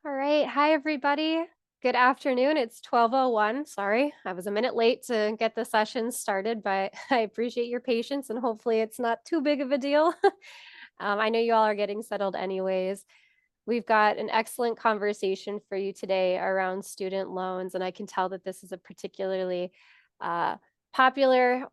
All right. Hi, everybody. Good afternoon. It's 12:01. Sorry, I was a minute late to get the session started, but I appreciate your patience and hopefully it's not too big of a deal. I know you all are getting settled anyways. We've got an excellent conversation for you today around student loans, and I can tell that this is a particularly uh, popular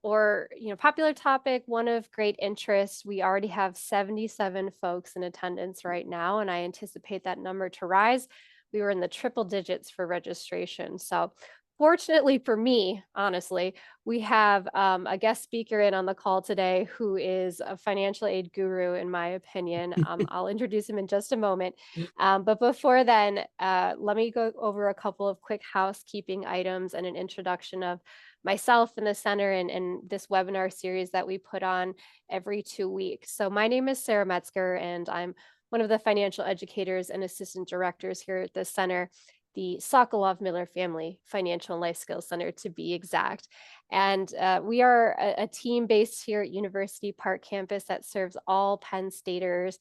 topic, one of great interest. We already have 77 folks in attendance right now, and I anticipate that number to rise. We were in the triple digits for registration. So, fortunately for me, honestly, we have a guest speaker in on the call today who is a financial aid guru, in my opinion. I'll introduce him in just a moment. But before then, let me go over a couple of quick housekeeping items and an introduction of myself and the center and this webinar series that we put on every 2 weeks. So, my name is Sarah Metzger, and I'm one of the financial educators and assistant directors here at the center, the Sokolov-Miller Family Financial and Life Skills Center, to be exact. And we are a team based here at University Park campus that serves all Penn Staters,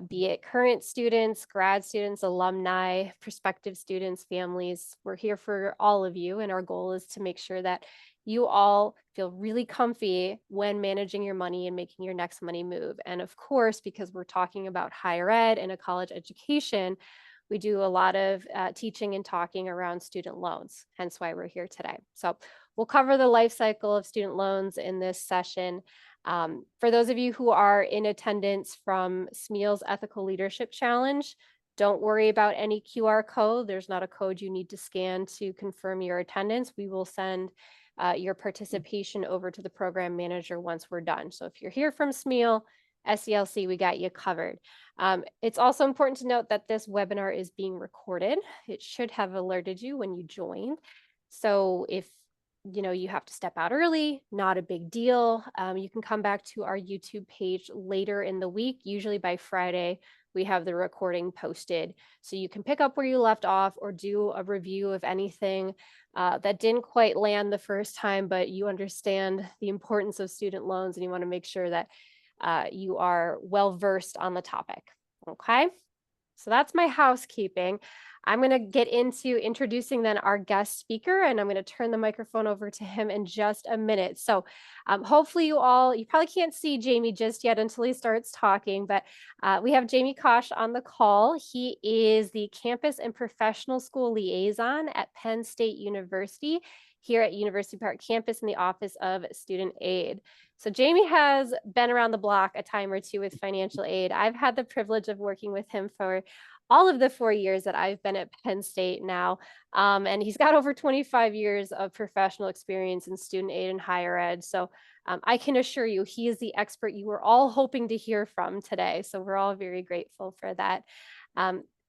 be it current students, grad students, alumni, prospective students, families. We're here for all of you, and our goal is to make sure that you all feel really comfy when managing your money and making your next money move. And of course, because we're talking about higher ed and a college education, we do a lot of teaching and talking around student loans, hence why we're here today. So we'll cover the life cycle of student loans in this session. For those of you who are in attendance from SMEAL's Ethical Leadership Challenge, don't worry about any QR code. There's not a code you need to scan to confirm your attendance. We will send your participation over to the program manager once we're done. So if you're here from SMEAL, SELC, we got you covered. It's also important to note that this webinar is being recorded. It should have alerted you when you joined. So if you have to step out early, not a big deal. You can come back to our YouTube page later in the week. Usually by Friday, we have the recording posted. So you can pick up where you left off or do a review of anything that didn't quite land the first time, but you understand the importance of student loans and you want to make sure that you are well versed on the topic. Okay. So that's my housekeeping. I'm going to get into introducing then our guest speaker, and I'm going to turn the microphone over to him in just a minute. So hopefully you probably can't see Jamie just yet until he starts talking, but we have Jamie Kosh on the call. He is the campus and professional school liaison at Penn State University here at University Park campus in the Office of Student Aid. So Jamie has been around the block a time or two with financial aid. I've had the privilege of working with him for all of the 4 years that I've been at Penn State now. And he's got over 25 years of professional experience in student aid and higher ed. So I can assure you, he is the expert you were all hoping to hear from today. So we're all very grateful for that.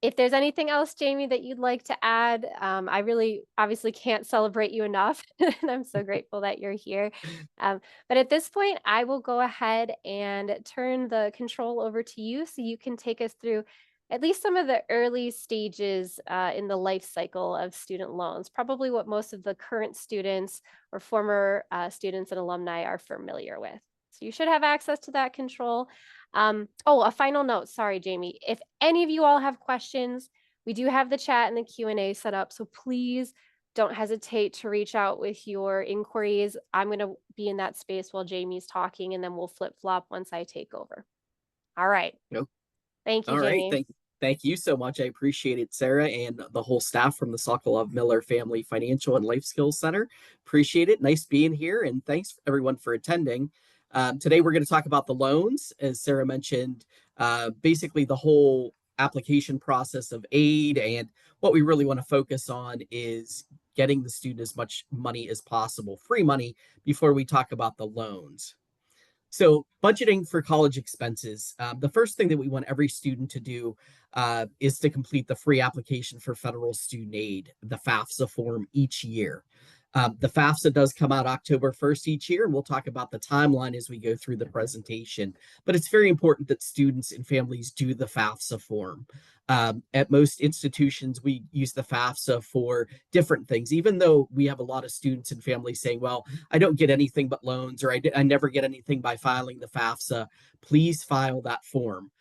If there's anything else, Jamie, that you'd like to add, I really obviously can't celebrate you enough. And I'm so grateful that you're here. But at this point, I will go ahead and turn the control over to you so you can take us through at least some of the early stages in the life cycle of student loans, probably what most of the current students or former students and alumni are familiar with. So you should have access to that control. A final note. Sorry, Jamie. If any of you all have questions, we do have the chat and the Q&A set up. So please don't hesitate to reach out with your inquiries. I'm going to be in that space while Jamie's talking, and then we'll flip flop once I take over. All right. Nope. Thank you, All right. Jamie. Thank you so much. I appreciate it, Sarah, and the whole staff from the Sokolov-Miller Family Financial and Life Skills Center. Appreciate it. Nice being here, and thanks everyone for attending. Today we're going to talk about the loans, as Sarah mentioned, basically the whole application process of aid, and what we really want to focus on is getting the student as much money as possible, free money, before we talk about the loans. So, budgeting for college expenses. The first thing that we want every student to do is to complete the free application for federal student aid, the FAFSA form, each year. The FAFSA does come out October 1st each year, and we'll talk about the timeline as we go through the presentation. But it's very important that students and families do the FAFSA form. At most institutions, we use the FAFSA for different things, even though we have a lot of students and families saying, well, I don't get anything but loans, or I never get anything by filing the FAFSA. Please file that form.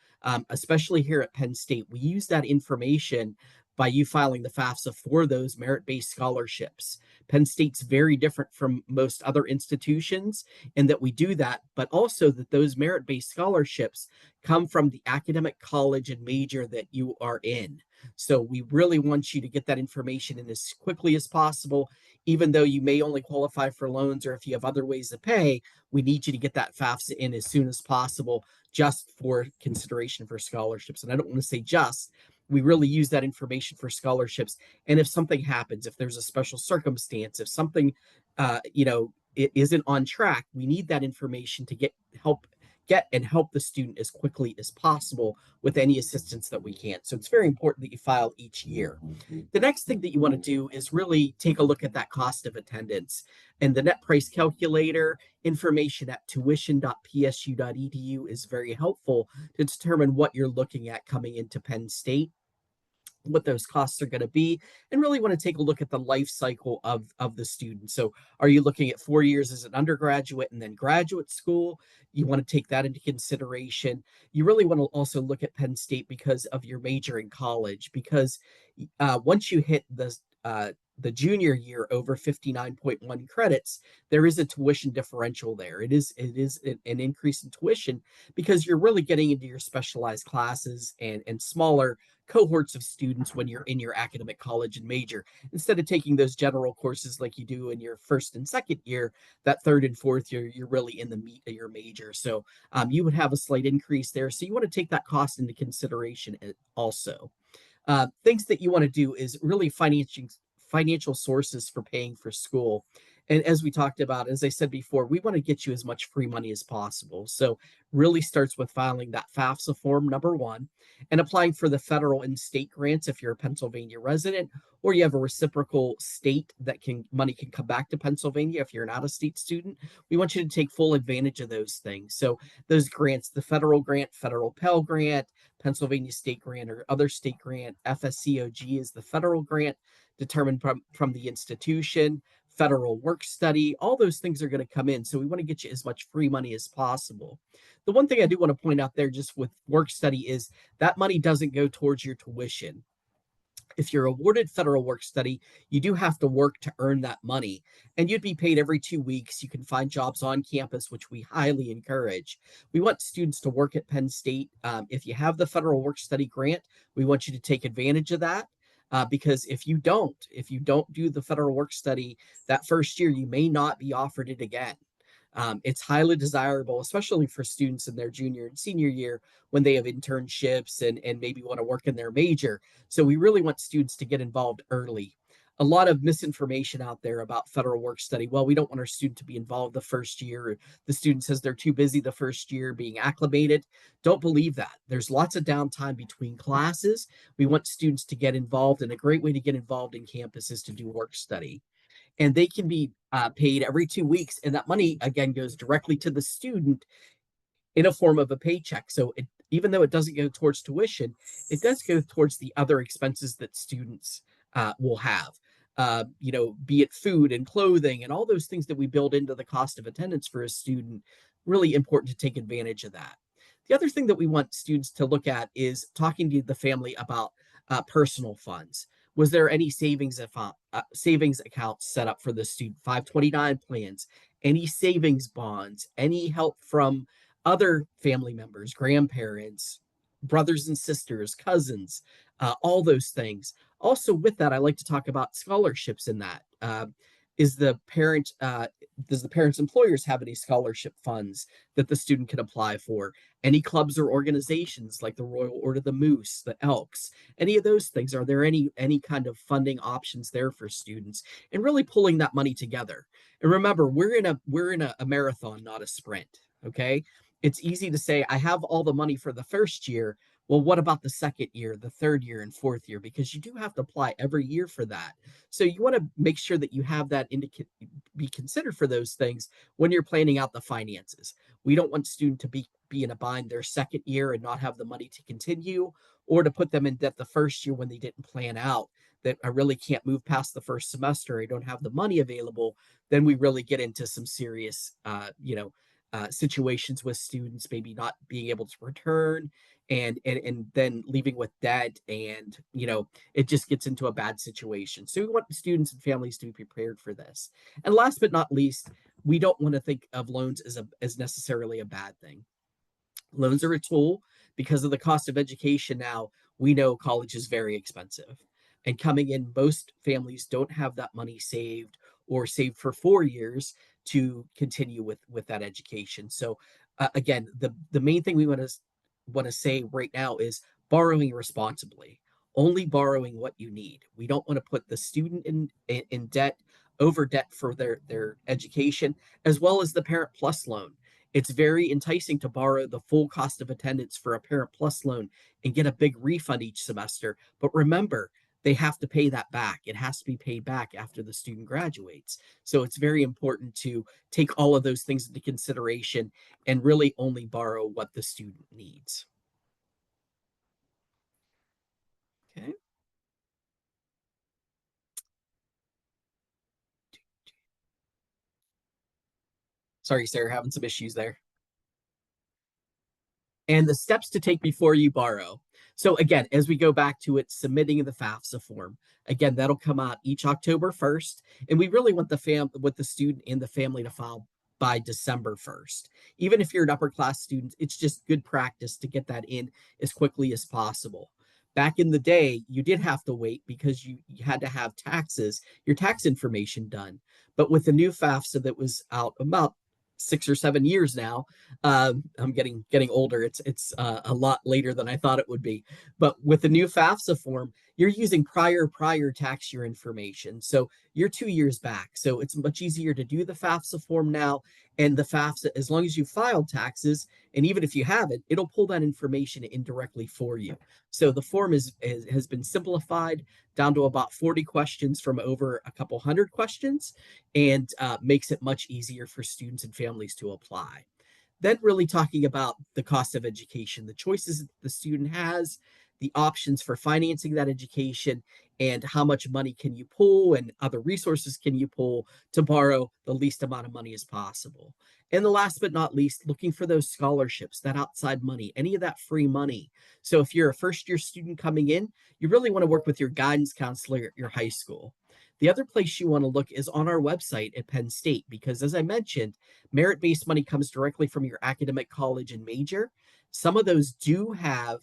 Especially here at Penn State, we use that information by you filing the FAFSA for those merit-based scholarships. Penn State's very different from most other institutions in that we do that, but also that those merit-based scholarships come from the academic college and major that you are in. So we really want you to get that information in as quickly as possible, even though you may only qualify for loans or if you have other ways to pay, we need you to get that FAFSA in as soon as possible just for consideration for scholarships. And I don't want to say just, we really use that information for scholarships. And if something happens, if there's a special circumstance, if something, it isn't on track, we need that information to help the student as quickly as possible with any assistance that we can. So it's very important that you file each year. The next thing that you want to do is really take a look at that cost of attendance, and the net price calculator information at tuition.psu.edu is very helpful to determine what you're looking at coming into Penn State, what those costs are going to be, and really want to take a look at the life cycle of the student. So are you looking at 4 years as an undergraduate and then graduate school? You want to take that into consideration. You really want to also look at Penn State because of your major in college, because once you hit the junior year over 59.1 credits, there is a tuition differential there. It is an increase in tuition because you're really getting into your specialized classes and smaller cohorts of students when you're in your academic college and major. Instead of taking those general courses like you do in your first and second year, that third and fourth year, you're really in the meat of your major. So you would have a slight increase there. So you want to take that cost into consideration also. Things that you want to do is really financial sources for paying for school. And as we talked about, as I said before, we want to get you as much free money as possible. So really starts with filing that FAFSA form, number one, and applying for the federal and state grants if you're a Pennsylvania resident, or you have a reciprocal state that money can come back to Pennsylvania if you're an out-of-state student. We want you to take full advantage of those things. So those grants, the federal grant, federal Pell Grant, Pennsylvania state grant, or other state grant, FSCOG is the federal grant determined from the institution, federal work study, all those things are going to come in. So we want to get you as much free money as possible. The one thing I do want to point out there just with work study is that money doesn't go towards your tuition. If you're awarded federal work study, you do have to work to earn that money, and you'd be paid every 2 weeks. You can find jobs on campus, which we highly encourage. We want students to work at Penn State. If you have the federal work study grant, we want you to take advantage of that. Because if you don't do the federal work study that first year, you may not be offered it again. It's highly desirable, especially for students in their junior and senior year when they have internships and maybe want to work in their major. So we really want students to get involved early. A lot of misinformation out there about federal work study. Well, we don't want our student to be involved the first year. The student says they're too busy the first year being acclimated. Don't believe that. There's lots of downtime between classes. We want students to get involved, and a great way to get involved in campus is to do work study, and they can be paid every 2 weeks. And that money, again, goes directly to the student in a form of a paycheck. So even though it doesn't go towards tuition, it does go towards the other expenses that students will have. Be it food and clothing and all those things that we build into the cost of attendance for a student, really important to take advantage of that. The other thing that we want students to look at is talking to the family about personal funds. Was there any savings accounts set up for the student? 529 plans, any savings bonds, any help from other family members, grandparents, brothers and sisters, cousins, all those things. Also, with that, I like to talk about scholarships in that. Is the parent does the parent's employers have any scholarship funds that the student can apply for? Any clubs or organizations like the Royal Order of the Moose, the Elks, any of those things? Are there any kind of funding options there for students? And really pulling that money together. And remember, we're in a marathon, not a sprint. Okay, it's easy to say I have all the money for the first year. Well, what about the second year, the third year, and fourth year? Because you do have to apply every year for that. So you want to make sure that you have that be considered for those things when you're planning out the finances. We don't want student to be in a bind their second year and not have the money to continue, or to put them in debt the first year when they didn't plan out that I really can't move past the first semester. I don't have the money available. Then we really get into some serious, situations with students maybe not being able to return and then leaving with debt, and it just gets into a bad situation. So we want students and families to be prepared for this. And last but not least, we don't want to think of loans as necessarily a bad thing. Loans are a tool. Because of the cost of education now, we know college is very expensive. And coming in, most families don't have that money saved or saved for 4 years to continue with that education. So again, the main thing we want to say right now is borrowing responsibly. Only borrowing what you need. We don't want to put the student in debt, over debt for their education, as well as the Parent Plus loan. It's very enticing to borrow the full cost of attendance for a Parent Plus loan and get a big refund each semester. But remember, they have to pay that back. It has to be paid back after the student graduates. So it's very important to take all of those things into consideration and really only borrow what the student needs. Okay. Sorry, Sarah, having some issues there. And the steps to take before you borrow. So again, as we go back to it, submitting the FAFSA form. Again, that'll come out each October 1st, and we really want the student and the family to file by December 1st. Even if you're an upper class student, it's just good practice to get that in as quickly as possible. Back in the day, you did have to wait because you had to have your tax information done. But with the new FAFSA that was out about 6 or 7 years now, I'm getting older. It's a lot later than I thought it would be. But with the new FAFSA form, you're using prior tax year information. So you're 2 years back. So it's much easier to do the FAFSA form now. And the FAFSA, as long as you filed taxes, and even if you haven't, it'll pull that information in directly for you. So the form has been simplified down to about 40 questions from over a couple hundred questions, and makes it much easier for students and families to apply. Then really talking about the cost of education, the choices the student has, the options for financing that education, and how much money can you pull and other resources can you pull to borrow the least amount of money as possible. And the last but not least, looking for those scholarships, that outside money, any of that free money. So if you're a first year student coming in, you really want to work with your guidance counselor at your high school. The other place you want to look is on our website at Penn State, because as I mentioned, merit-based money comes directly from your academic college and major. Some of those do have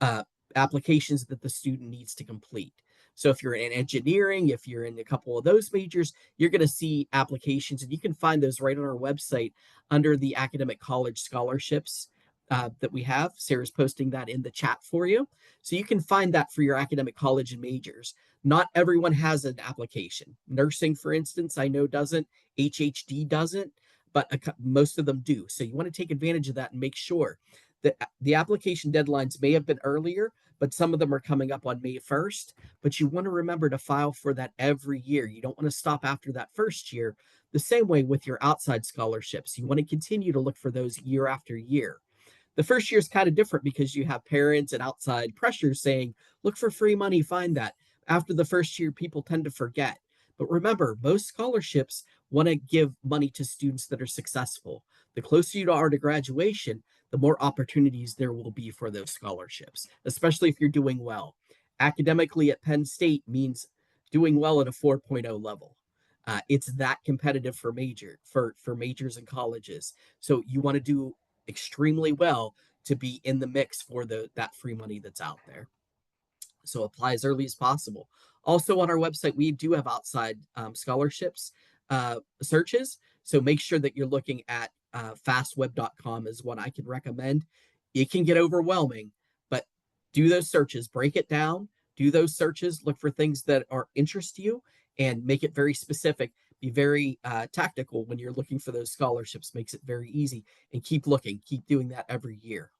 uh, applications that the student needs to complete. So if you're in engineering, if you're in a couple of those majors, you're going to see applications, and you can find those right on our website under the academic college scholarships that we have. Sarah's posting that in the chat for you. So you can find that for your academic college and majors. Not everyone has an application. Nursing, for instance, I know doesn't. HHD doesn't, but most of them do. So you want to take advantage of that and make sure that the application deadlines may have been earlier, but some of them are coming up on May 1st. But you want to remember to file for that every year. You don't want to stop after that first year. The same way with your outside scholarships. You want to continue to look for those year after year. The first year is kind of different because you have parents and outside pressures saying, look for free money, find that. After the first year, people tend to forget. But remember, most scholarships want to give money to students that are successful. The closer you are to graduation, the more opportunities there will be for those scholarships, especially if you're doing well. Academically at Penn State means doing well at a 4.0 level. It's that competitive for majors and colleges. So you want to do extremely well to be in the mix for that free money that's out there. So apply as early as possible. Also on our website, we do have outside scholarships searches. So make sure that you're looking at fastweb.com is one I can recommend. It can get overwhelming, but do those searches, break it down, do those searches, look for things that are interest you, and make it very specific. Be very tactical when you're looking for those scholarships. Makes it very easy, and keep looking, keep doing that every year.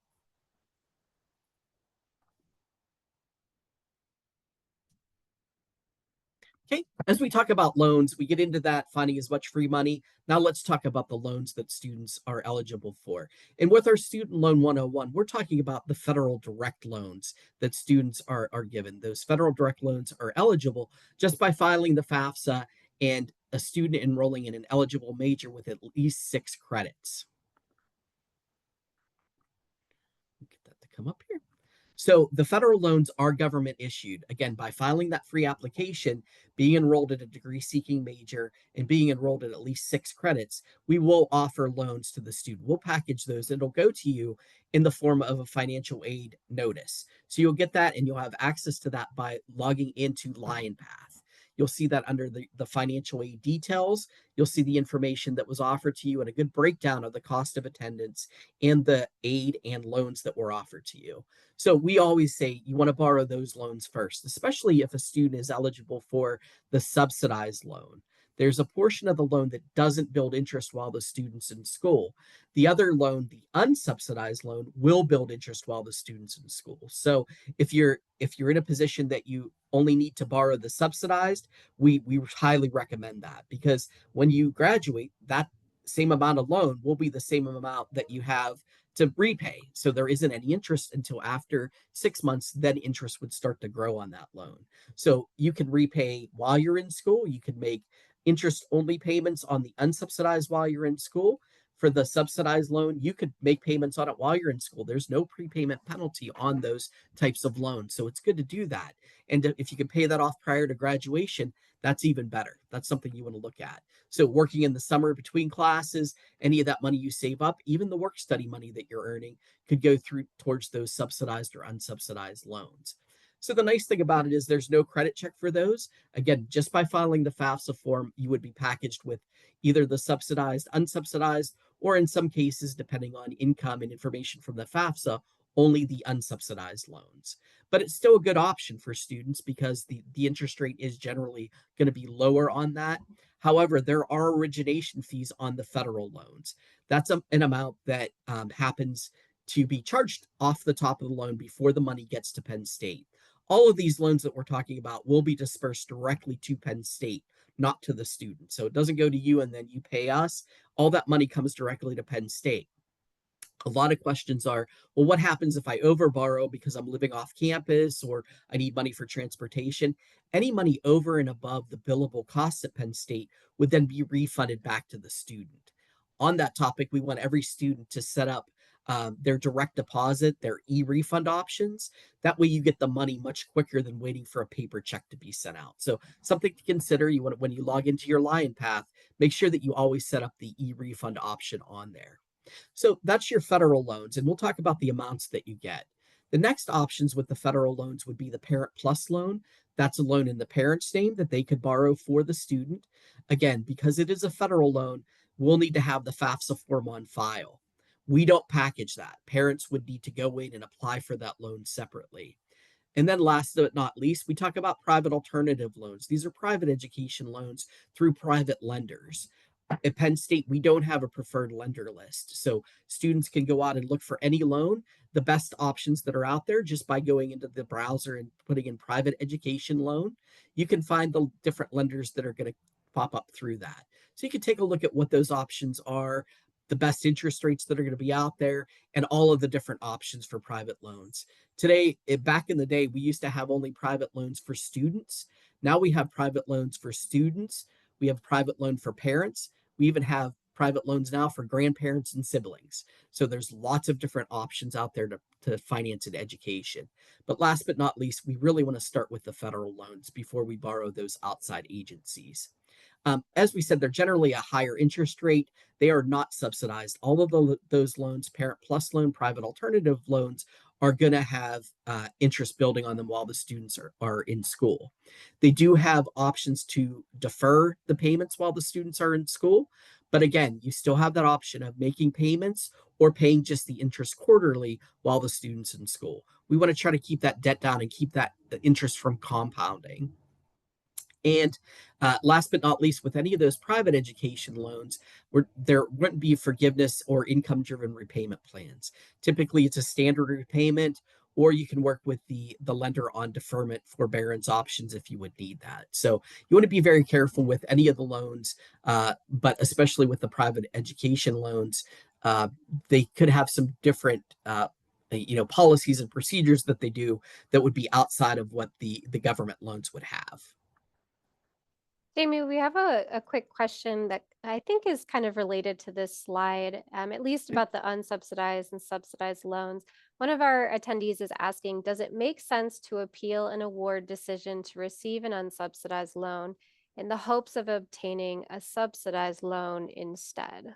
Okay, as we talk about loans, we get into that, finding as much free money. Now let's talk about the loans that students are eligible for. And with our Student Loan 101, we're talking about the federal direct loans that students are given. Those federal direct loans are eligible just by filing the FAFSA and a student enrolling in an eligible major with at least 6 credits. Get that to come up here. So the federal loans are government issued. Again, by filing that free application, being enrolled at a degree seeking major, and being enrolled at least 6 credits, we will offer loans to the student. We'll package those. It'll go to you in the form of a financial aid notice. So you'll get that and you'll have access to that by logging into LionPath. You'll see that under the financial aid details. You'll see the information that was offered to you and a good breakdown of the cost of attendance and the aid and loans that were offered to you. So we always say you want to borrow those loans first, especially if a student is eligible for the subsidized loan. There's a portion of the loan that doesn't build interest while the student's in school. The other loan, the unsubsidized loan, will build interest while the student's in school. So if you're in a position that you only need to borrow the subsidized, we highly recommend that, because when you graduate, that same amount of loan will be the same amount that you have to repay. So there isn't any interest until after 6 months, then interest would start to grow on that loan. So you can repay while you're in school. You can make interest only payments on the unsubsidized while you're in school. For the subsidized loan, you could make payments on it while you're in school. There's no prepayment penalty on those types of loans. So it's good to do that. And if you can pay that off prior to graduation, that's even better. That's something you want to look at. So working in the summer between classes, any of that money you save up, even the work study money that you're earning, could go through towards those subsidized or unsubsidized loans. So the nice thing about it is there's no credit check for those. Again, just by filing the FAFSA form, you would be packaged with either the subsidized, unsubsidized, or in some cases, depending on income and information from the FAFSA, only the unsubsidized loans. But it's still a good option for students because the interest rate is generally going to be lower on that. However, there are origination fees on the federal loans. That's an amount that happens to be charged off the top of the loan before the money gets to Penn State. All of these loans that we're talking about will be dispersed directly to Penn State, not to the student. So it doesn't go to you and then you pay us. All that money comes directly to Penn State. A lot of questions are, well, what happens if I overborrow because I'm living off campus or I need money for transportation? Any money over and above the billable costs at Penn State would then be refunded back to the student. On that topic, we want every student to set up their direct deposit, their e-refund options. That way you get the money much quicker than waiting for a paper check to be sent out. So something to consider, you want when you log into your LionPath, make sure that you always set up the e-refund option on there. So that's your federal loans, and we'll talk about the amounts that you get. The next options with the federal loans would be the Parent Plus loan. That's a loan in the parent's name that they could borrow for the student. Again, because it is a federal loan, we'll need to have the FAFSA form on file. We don't package that. Parents would need to go in and apply for that loan separately. And then last but not least, we talk about private alternative loans. These are private education loans through private lenders. At Penn State, we don't have a preferred lender list. So students can go out and look for any loan, the best options that are out there just by going into the browser and putting in private education loan. You can find the different lenders that are going to pop up through that. So you can take a look at what those options are, the best interest rates that are going to be out there, and all of the different options for private loans. Today, back in the day, we used to have only private loans for students. Now we have private loans for students. We have private loan for parents. We even have private loans now for grandparents and siblings. So there's lots of different options out there to finance an education. But last but not least, we really want to start with the federal loans before we borrow those outside agencies. As we said, they're generally a higher interest rate. They are not subsidized. All of those loans, Parent Plus loan, private alternative loans, are going to have interest building on them while the students are in school. They do have options to defer the payments while the students are in school. But again, you still have that option of making payments or paying just the interest quarterly while the student's in school. We want to try to keep that debt down and keep the interest from compounding. And last but not least, with any of those private education loans, there wouldn't be forgiveness or income driven repayment plans. Typically, it's a standard repayment, or you can work with the lender on deferment forbearance options if you would need that. So you want to be very careful with any of the loans, but especially with the private education loans, they could have some different policies and procedures that they do that would be outside of what the government loans would have. Jamie, we have a quick question that I think is kind of related to this slide, at least about the unsubsidized and subsidized loans. One of our attendees is asking, does it make sense to appeal an award decision to receive an unsubsidized loan in the hopes of obtaining a subsidized loan instead?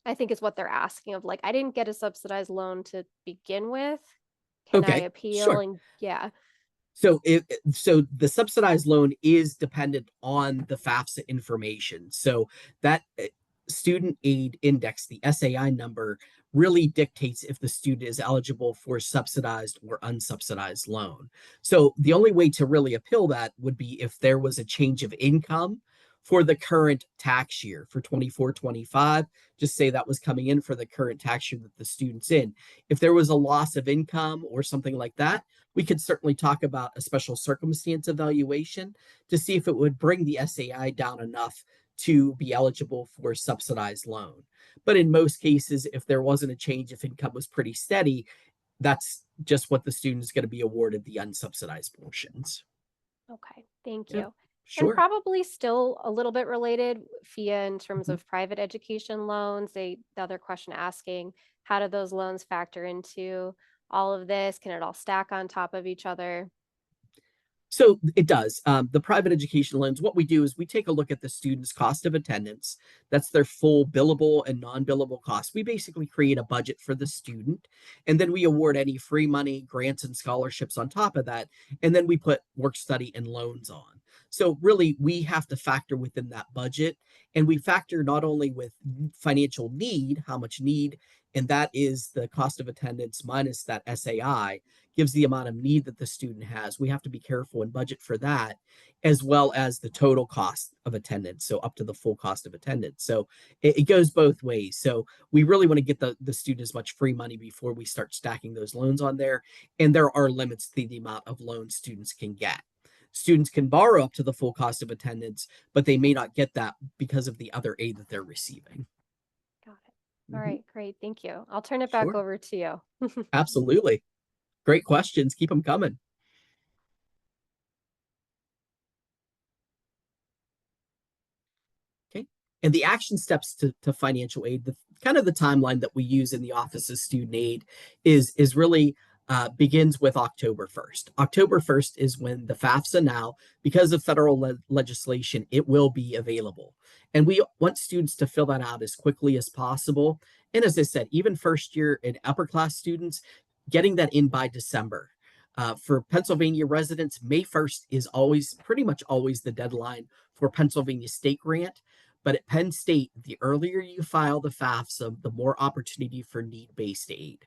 I think is what they're asking of like, I didn't get a subsidized loan to begin with. Can I Okay, appeal? sure. And yeah, So the subsidized loan is dependent on the FAFSA information. So that student aid index, the SAI number, really dictates if the student is eligible for subsidized or unsubsidized loan. So the only way to really appeal that would be if there was a change of income for the current tax year for 24-25. Just say that was coming in for the current tax year that the student's in. If there was a loss of income or something like that, we could certainly talk about a special circumstance evaluation to see if it would bring the SAI down enough to be eligible for a subsidized loan. But in most cases, if there wasn't a change, if income was pretty steady, that's just what the student is going to be awarded, the unsubsidized portions. okay, thank Yeah, you. And sure. probably still a little bit related, FIA in terms Mhm. of private education loans. The other question asking, how do those loans factor into all of this? Can it all stack on top of each other? So it does. The private education loans, what we do is we take a look at the student's cost of attendance. That's their full billable and non billable costs. We basically create a budget for the student, and then we award any free money, grants, and scholarships on top of that. And then we put work study and loans on. So really, we have to factor within that budget. And we factor not only with financial need, how much need, and that is the cost of attendance minus that SAI gives the amount of need that the student has. We have to be careful and budget for that, as well as the total cost of attendance. So up to the full cost of attendance. So it goes both ways. So we really want to get the student as much free money before we start stacking those loans on there. And there are limits to the amount of loans students can get. Students can borrow up to the full cost of attendance, but they may not get that because of the other aid that they're receiving. Got it. All Mhm. right, great. Thank you. I'll turn it back Sure. over to you. Absolutely. Great questions. Keep them coming. Okay. And the action steps to financial aid, the kind of the timeline that we use in the Office of Student Aid is really begins with October 1st. October 1st is when the FAFSA now, because of federal legislation, it will be available. And we want students to fill that out as quickly as possible. And as I said, even first year and upper class students, getting that in by December. For Pennsylvania residents, May 1st is always pretty much always the deadline for Pennsylvania state grant. But at Penn State, the earlier you file the FAFSA, the more opportunity for need-based aid.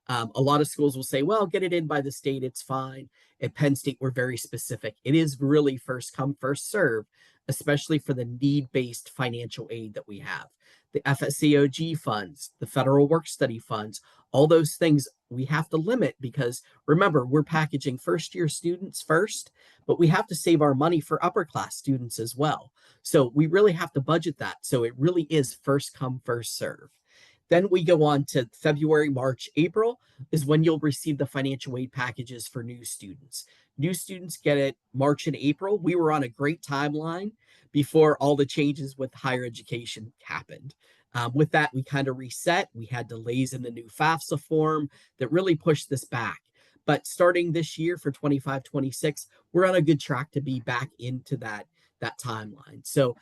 A lot of schools will say, well, get it in by the state, it's fine. At Penn State, we're very specific. It is really first come, first serve, especially for the need based financial aid that we have. The FSCOG funds, the federal work study funds, all those things we have to limit because remember, we're packaging first year students first, but we have to save our money for upper class students as well. So we really have to budget that. So it really is first come, first serve. Then we go on to February, March, April is when you'll receive the financial aid packages for new students. New students get it March and April. We were on a great timeline before all the changes with higher education happened. With that, we kind of reset. We had delays in the new FAFSA form that really pushed this back. But starting this year for 25-26, we're on a good track to be back into that timeline. So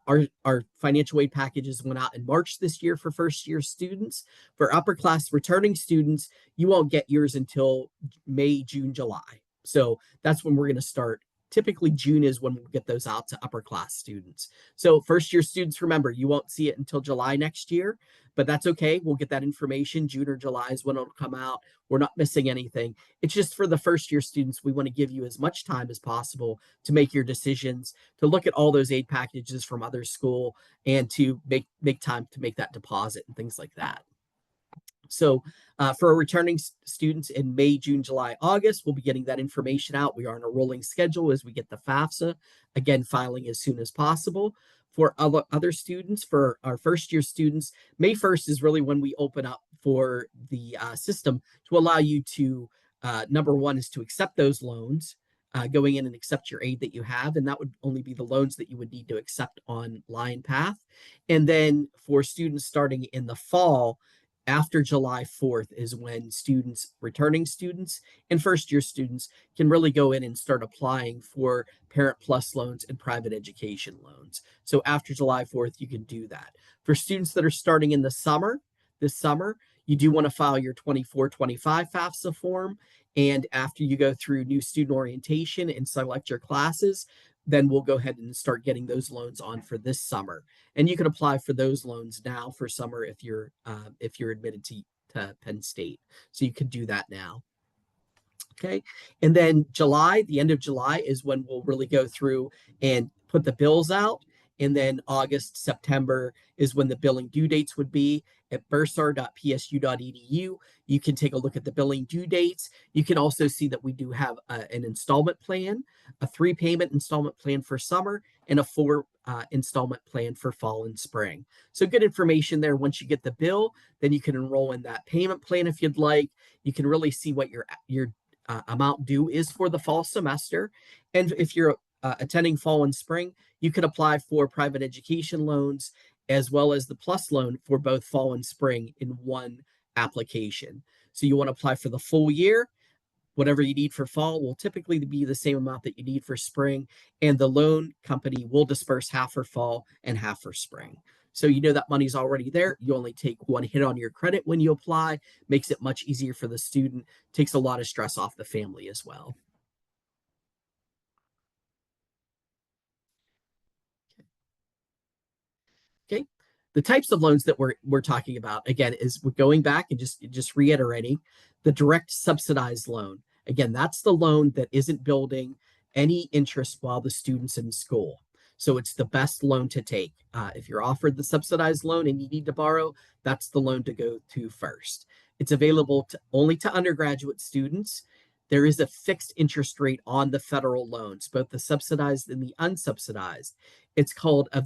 our financial aid packages went out in March this year for first year students. For upper class returning students, you won't get yours until May, June, July. So that's when we're going to start. Typically, June is when we'll get those out to upper class students. So, first year students, remember, you won't see it until July next year, but that's okay. We'll get that information. June or July is when it'll come out. We're not missing anything. It's just for the first year students, we want to give you as much time as possible to make your decisions, to look at all those aid packages from other school, and to make time to make that deposit and things like that. So, for our returning students in May, June, July, August, we'll be getting that information out. We are on a rolling schedule as we get the FAFSA, again, filing as soon as possible. For other students, for our first year students, May 1st is really when we open up for the system to allow you to, number one, is to accept those loans. Going in and accept your aid that you have, and that would only be the loans that you would need to accept on Line Path. And then for students starting in the fall, after July 4th is when students, returning students, and first year students can really go in and start applying for Parent Plus loans and private education loans. So after July 4th, you can do that. For students that are starting in the summer, this summer, you do want to file your 24-25 FAFSA form. And after you go through new student orientation and select your classes, then we'll go ahead and start getting those loans on for this summer. And you can apply for those loans now for summer if you're admitted to Penn State. So you can do that now. Okay. And then July, the end of July is when we'll really go through and put the bills out. And then August, September is when the billing due dates would be at bursar.psu.edu. You can take a look at the billing due dates. You can also see that we do have an installment plan, a 3-payment installment plan for summer, and a 4 installment plan for fall and spring. So good information there. Once you get the bill, then you can enroll in that payment plan if you'd like. You can really see what your amount due is for the fall semester. And if you're attending fall and spring, you can apply for private education loans as well as the plus loan for both fall and spring in one application. So you want to apply for the full year. Whatever you need for fall will typically be the same amount that you need for spring, and the loan company will disperse half for fall and half for spring. So you know that money's already there. You only take one hit on your credit when you apply, makes it much easier for the student, takes a lot of stress off the family as well. Okay. The types of loans that we're talking about again is we're going back and just reiterating the direct subsidized loan. Again, that's the loan that isn't building any interest while the student's in school. So it's the best loan to take. If you're offered the subsidized loan and you need to borrow, that's the loan to go to first. It's available only to undergraduate students. There is a fixed interest rate on the federal loans, both the subsidized and the unsubsidized. It's called a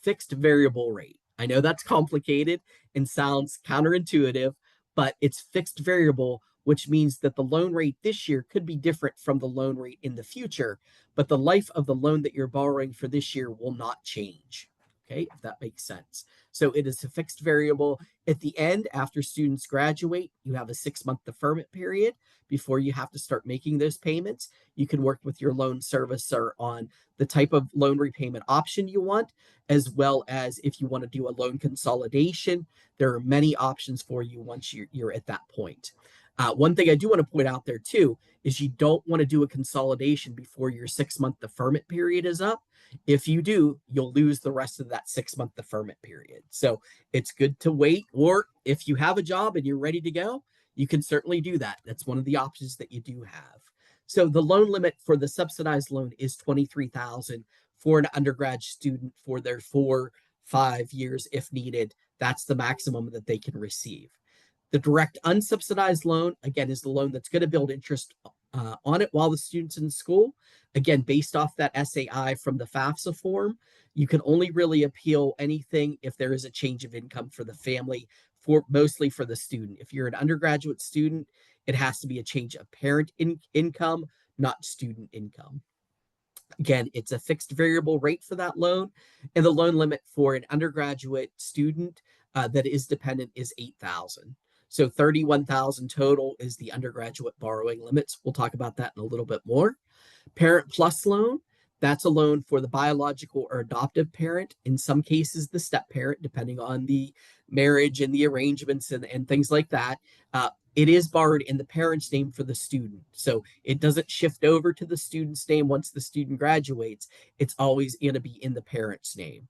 fixed variable rate. I know that's complicated and sounds counterintuitive, but it's fixed variable, which means that the loan rate this year could be different from the loan rate in the future, but the life of the loan that you're borrowing for this year will not change. Okay, if that makes sense. So it is a fixed variable. At the end, after students graduate, you have a 6-month deferment period before you have to start making those payments. You can work with your loan servicer on the type of loan repayment option you want, as well as if you want to do a loan consolidation. There are many options for you once you're at that point. One thing I do want to point out there too is you don't want to do a consolidation before your 6-month deferment period is up. If you do, you'll lose the rest of that 6-month deferment period. So it's good to wait, or if you have a job and you're ready to go, you can certainly do that. That's one of the options that you do have. So the loan limit for the subsidized loan is $23,000 for an undergrad student for their 4-5 years if needed. That's the maximum that they can receive. The direct unsubsidized loan, again, is the loan that's going to build interest on it while the student's in school. Again, based off that SAI from the FAFSA form, you can only really appeal anything if there is a change of income for the family, mostly for the student. If you're an undergraduate student, it has to be a change of parent income, not student income. Again, it's a fixed variable rate for that loan, and the loan limit for an undergraduate student that is dependent is $8,000. So $31,000 total is the undergraduate borrowing limits. We'll talk about that in a little bit more. Parent Plus loan, that's a loan for the biological or adoptive parent. In some cases, the step parent, depending on the marriage and the arrangements and things like that. It is borrowed in the parent's name for the student. So it doesn't shift over to the student's name once the student graduates. It's always going to be in the parent's name.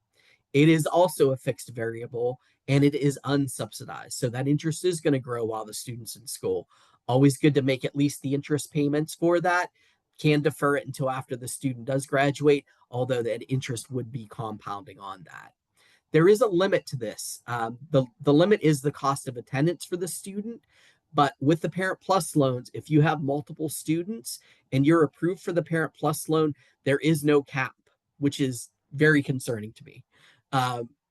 It is also a fixed variable and it is unsubsidized. So that interest is going to grow while the student's in school. Always good to make at least the interest payments for that. Can defer it until after the student does graduate, although that interest would be compounding on that. There is a limit to this. The limit is the cost of attendance for the student. But with the Parent Plus loans, if you have multiple students and you're approved for the Parent Plus loan, there is no cap, which is very concerning to me.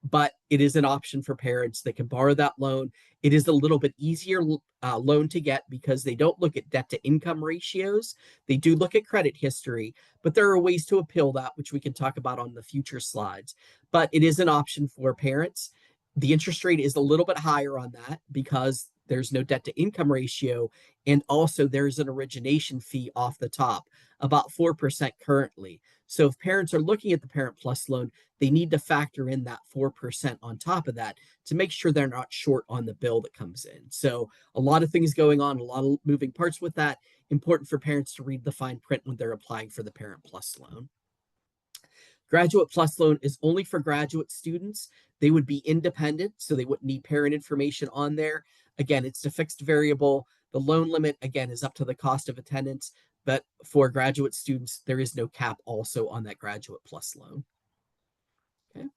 But it is an option for parents that can borrow that loan. It is a little bit easier loan to get because they don't look at debt to income ratios. They do look at credit history, but there are ways to appeal that, which we can talk about on the future slides. But it is an option for parents. The interest rate is a little bit higher on that because there's no debt to income ratio. And also, there's an origination fee off the top, about 4% currently. So, if parents are looking at the Parent Plus loan, they need to factor in that 4% on top of that to make sure they're not short on the bill that comes in. So, a lot of things going on, a lot of moving parts with that. Important for parents to read the fine print when they're applying for the Parent Plus loan. Graduate Plus loan is only for graduate students. They would be independent, so they wouldn't need parent information on there. Again, it's a fixed variable. The loan limit, again, is up to the cost of attendance. But for graduate students, there is no cap also on that Graduate Plus loan. Okay.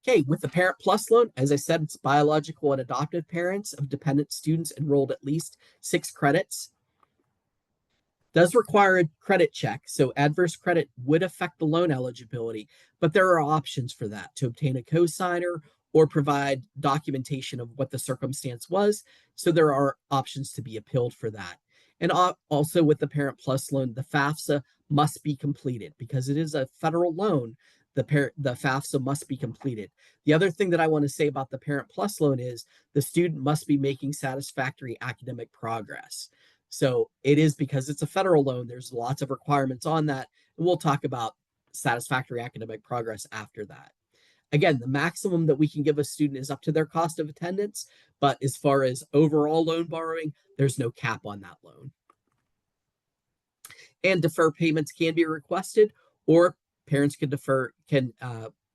Okay, with the Parent Plus loan, as I said, it's biological and adoptive parents of dependent students enrolled at least 6 credits. Does require a credit check, so adverse credit would affect the loan eligibility, but there are options for that to obtain a cosigner or provide documentation of what the circumstance was. So there are options to be appealed for that. And also with the Parent Plus loan, the FAFSA must be completed because it is a federal loan. The FAFSA must be completed. The other thing that I want to say about the Parent Plus loan is the student must be making satisfactory academic progress. So it is because it's a federal loan. There's lots of requirements on that. And we'll talk about satisfactory academic progress after that. Again, the maximum that we can give a student is up to their cost of attendance. But as far as overall loan borrowing, there's no cap on that loan. And defer payments can be requested, or parents can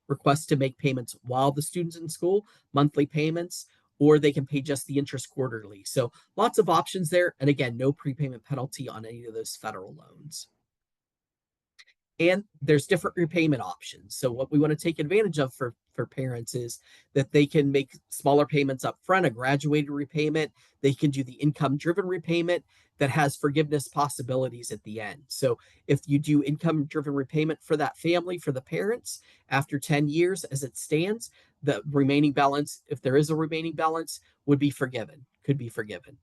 request to make payments while the student's in school, monthly payments, or they can pay just the interest quarterly. So lots of options there. And again, no prepayment penalty on any of those federal loans. And there's different repayment options. So what we want to take advantage of for parents is that they can make smaller payments up front, a graduated repayment. They can do the income-driven repayment that has forgiveness possibilities at the end. So if you do income-driven repayment for that family, for the parents, after 10 years as it stands, the remaining balance, if there is a remaining balance, would be forgiven, could be forgiven.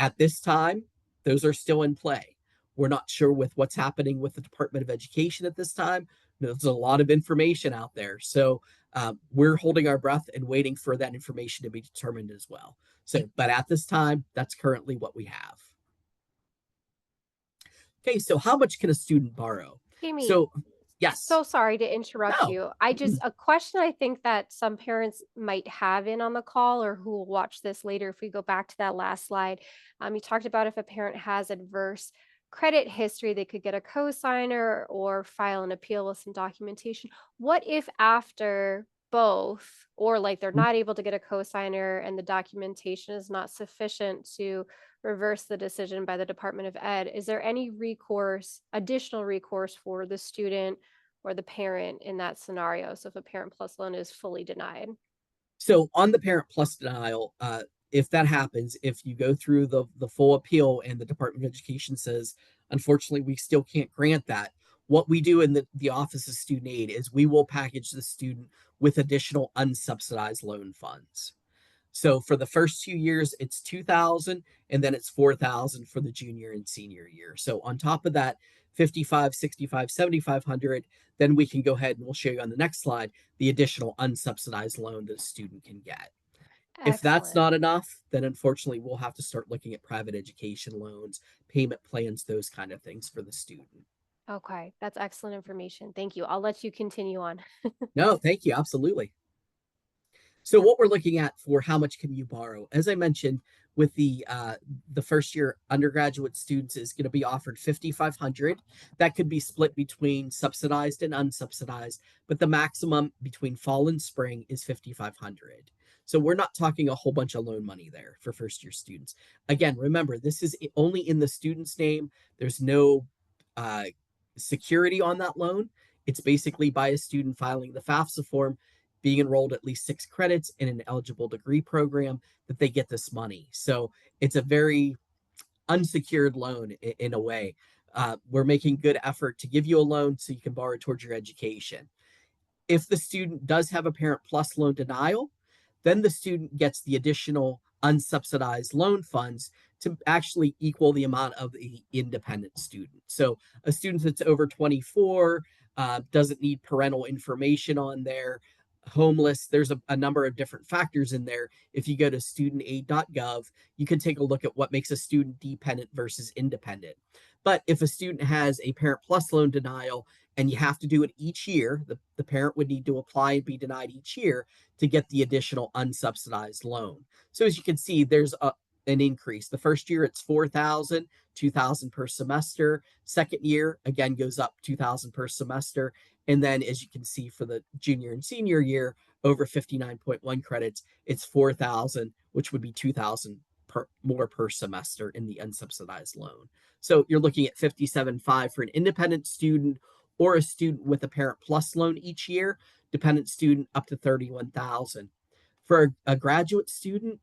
At this time, those are still in play. We're not sure with what's happening with the Department of Education at this time. There's a lot of information out there. So we're holding our breath and waiting for that information to be determined as well. So, but at this time, that's currently what we have. Okay, so how much can a student borrow? Jamie, So, yes. so sorry to interrupt No. you. A question I think that some parents might have in on the call or who will watch this later, if we go back to that last slide, you talked about if a parent has adverse credit history, they could get a cosigner or file an appeal with some documentation. What if after both, or like they're not able to get a cosigner and the documentation is not sufficient to reverse the decision by the Department of Ed? Is there any recourse, additional recourse for the student or the parent in that scenario? So if a Parent Plus loan is fully denied. So on the Parent Plus denial, if that happens, if you go through the full appeal and the Department of Education says, unfortunately, we still can't grant that, what we do in the Office of Student Aid is we will package the student with additional unsubsidized loan funds. So for the first 2 years, it's 2,000, and then it's 4,000 for the junior and senior year. So on top of that, 55, 65, 7,500, then we can go ahead and we'll show you on the next slide the additional unsubsidized loan that a student can get. If that's Excellent. not enough, then unfortunately we'll have to start looking at private education loans, payment plans, those kind of things for the student. Okay, that's excellent information. Thank you. I'll let you continue on. No, thank you. Absolutely. So what we're looking at for how much can you borrow, as I mentioned, with the first year undergraduate students is going to be offered 5,500. That could be split between subsidized and unsubsidized, but the maximum between fall and spring is 5,500. So we're not talking a whole bunch of loan money there for first year students. Again, remember, this is only in the student's name. There's no uh, security on that loan. It's basically by a student filing the FAFSA form, being enrolled at least 6 credits in an eligible degree program, that they get this money. So it's a very unsecured loan in a way. We're making good effort to give you a loan so you can borrow towards your education. If the student does have a Parent Plus loan denial, then the student gets the additional unsubsidized loan funds to actually equal the amount of the independent student. So a student that's over 24, doesn't need parental information on there, homeless. There's a number of different factors in there. If you go to studentaid.gov, you can take a look at what makes a student dependent versus independent. But if a student has a Parent Plus loan denial and you have to do it each year, the parent would need to apply and be denied each year to get the additional unsubsidized loan. So as you can see, there's an increase. The first year it's 4,000, 2,000 per semester. Second year again goes up 2,000 per semester. And then as you can see for the junior and senior year, over 59.1 credits, it's 4,000, which would be 2,000 more per semester in the unsubsidized loan. So you're looking at 57.5 for an independent student or a student with a Parent Plus loan each year, dependent student up to 31,000. For a graduate student,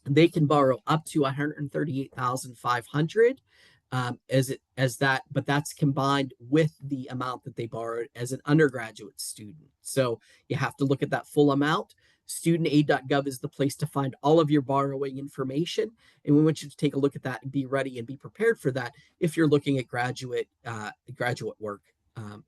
they can borrow up to 138,500 as that, but that's combined with the amount that they borrowed as an undergraduate student. So you have to look at that full amount. Studentaid.gov is the place to find all of your borrowing information, and we want you to take a look at that and be ready and be prepared for that if you're looking at graduate work.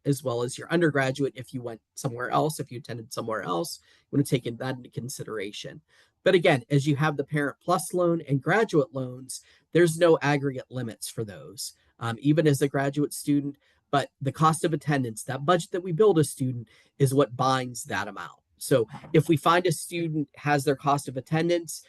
As well as your undergraduate, if you went somewhere else, if you attended somewhere else, you want to take that into consideration. But again, as you have the Parent Plus loan and graduate loans, there's no aggregate limits for those, even as a graduate student. But the cost of attendance, that budget that we build a student, is what binds that amount. So if we find a student has their cost of attendance,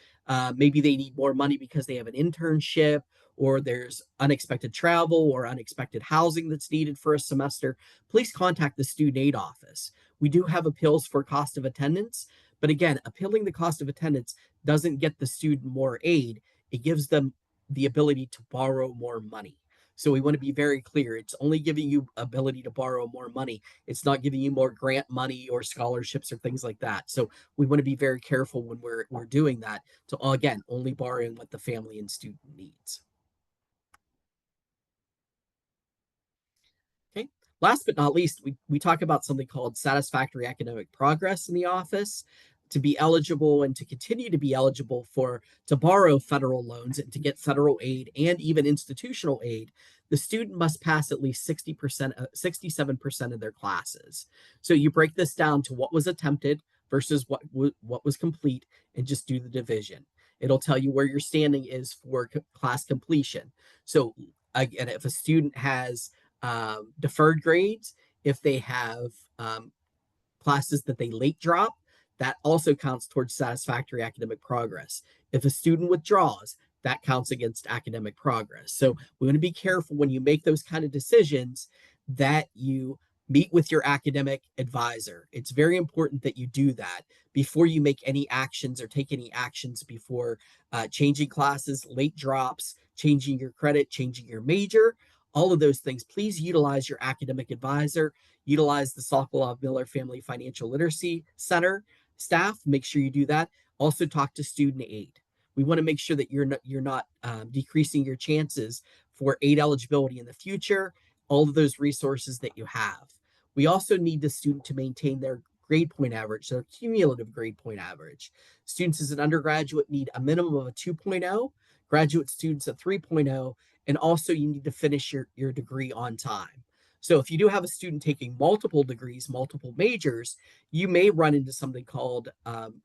maybe they need more money because they have an internship, or there's unexpected travel or unexpected housing that's needed for a semester, please contact the student aid office. We do have appeals for cost of attendance, but again, appealing the cost of attendance doesn't get the student more aid. It gives them the ability to borrow more money. So we want to be very clear. It's only giving you ability to borrow more money. It's not giving you more grant money or scholarships or things like that. So we want to be very careful when we're doing that to, again, only borrowing what the family and student needs. Okay. Last but not least, we talk about something called satisfactory academic progress in the office. To be eligible and to continue to be eligible to borrow federal loans and to get federal aid and even institutional aid, the student must pass at least 60%, 67% of their classes. So you break this down to what was attempted versus what was complete, and just do the division. It'll tell you where your standing is for class completion. So again, if a student has deferred grades, if they have classes that they late drop, that also counts towards satisfactory academic progress. If a student withdraws, that counts against academic progress. So we want to be careful when you make those kind of decisions that you meet with your academic advisor. It's very important that you do that before you make any actions or take any actions before changing classes, late drops, changing your credit, changing your major, all of those things. Please utilize your academic advisor, utilize the Sokolov-Miller Family Financial Literacy Center staff. Make sure you do that. Also talk to student aid. We want to make sure that you're not decreasing your chances for aid eligibility in the future, all of those resources that you have. We also need the student to maintain their grade point average, their cumulative grade point average. Students as an undergraduate need a minimum of a 2.0, graduate students a 3.0, and also you need to finish your degree on time. So if you do have a student taking multiple degrees, multiple majors, you may run into something called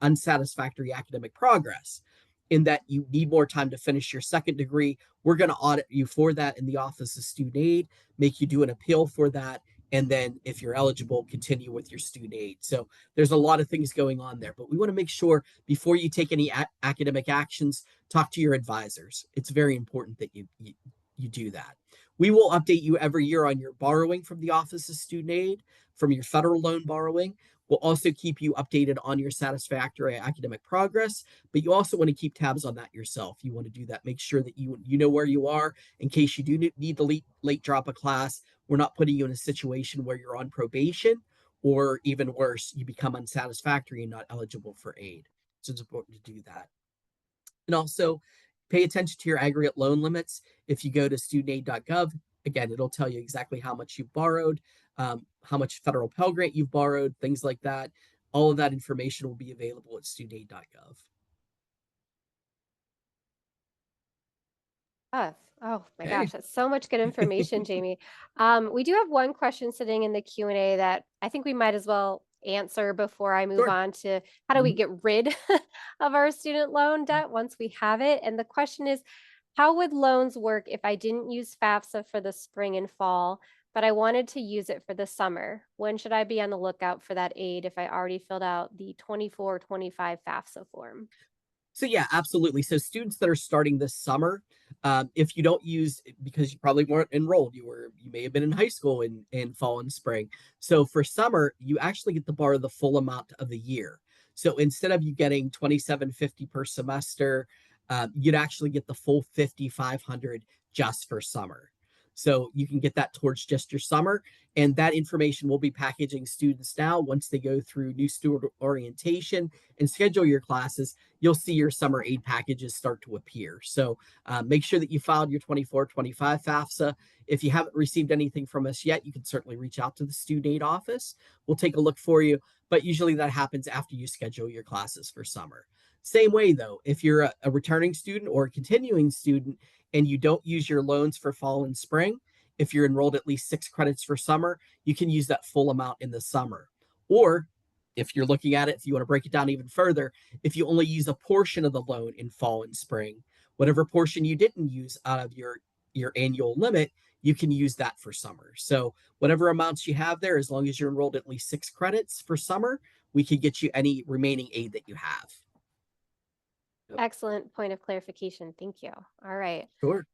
unsatisfactory academic progress, in that you need more time to finish your second degree. We're going to audit you for that in the Office of Student Aid, make you do an appeal for that, and then if you're eligible, continue with your student aid. So there's a lot of things going on there, but we want to make sure before you take any academic actions, talk to your advisors. It's very important that you do that. We will update you every year on your borrowing from the Office of Student Aid, from your federal loan borrowing. We'll also keep you updated on your satisfactory academic progress, but you also want to keep tabs on that yourself. You want to do that. Make sure that you know where you are in case you do need to late drop a class. We're not putting you in a situation where you're on probation, or even worse, you become unsatisfactory and not eligible for aid. So it's important to do that. And also pay attention to your aggregate loan limits. If you go to studentaid.gov, again, it'll tell you exactly how much you've borrowed, how much federal Pell Grant you've borrowed, things like that. All of that information will be available at studentaid.gov. Tough. Oh my Hey, gosh, that's so much good information, Jamie. We do have one question sitting in the Q&A that I think we might as well answer before I move sure. on to how do we Mhm. get rid of our student loan debt once we have it? And the question is, how would loans work if I didn't use FAFSA for the spring and fall, but I wanted to use it for the summer? When should I be on the lookout for that aid if I already filled out the 24-25 FAFSA form? So yeah, absolutely. So students that are starting this summer, if you don't use because you probably weren't enrolled, you may have been in high school in fall and spring. So for summer, you actually get to borrow the full amount of the year. So instead of you getting 2750 per semester, you'd actually get the full 5500 just for summer. So you can get that towards just your summer, and that information will be packaging students now once they go through new student orientation and schedule your classes. You'll see your summer aid packages start to appear. So make sure that you filed your 24-25 FAFSA. If you haven't received anything from us yet, you can certainly reach out to the student aid office. We'll take a look for you, but usually that happens after you schedule your classes for summer. Same way though, if you're a returning student or a continuing student and you don't use your loans for fall and spring, if you're enrolled at least 6 credits for summer, you can use that full amount in the summer. Or if you're looking at it, if you want to break it down even further, if you only use a portion of the loan in fall and spring, whatever portion you didn't use out of your annual limit, you can use that for summer. So whatever amounts you have there, as long as you're enrolled at least 6 credits for summer, we can get you any remaining aid that you have. Yep. Excellent point of clarification. Thank you. All right. Sure.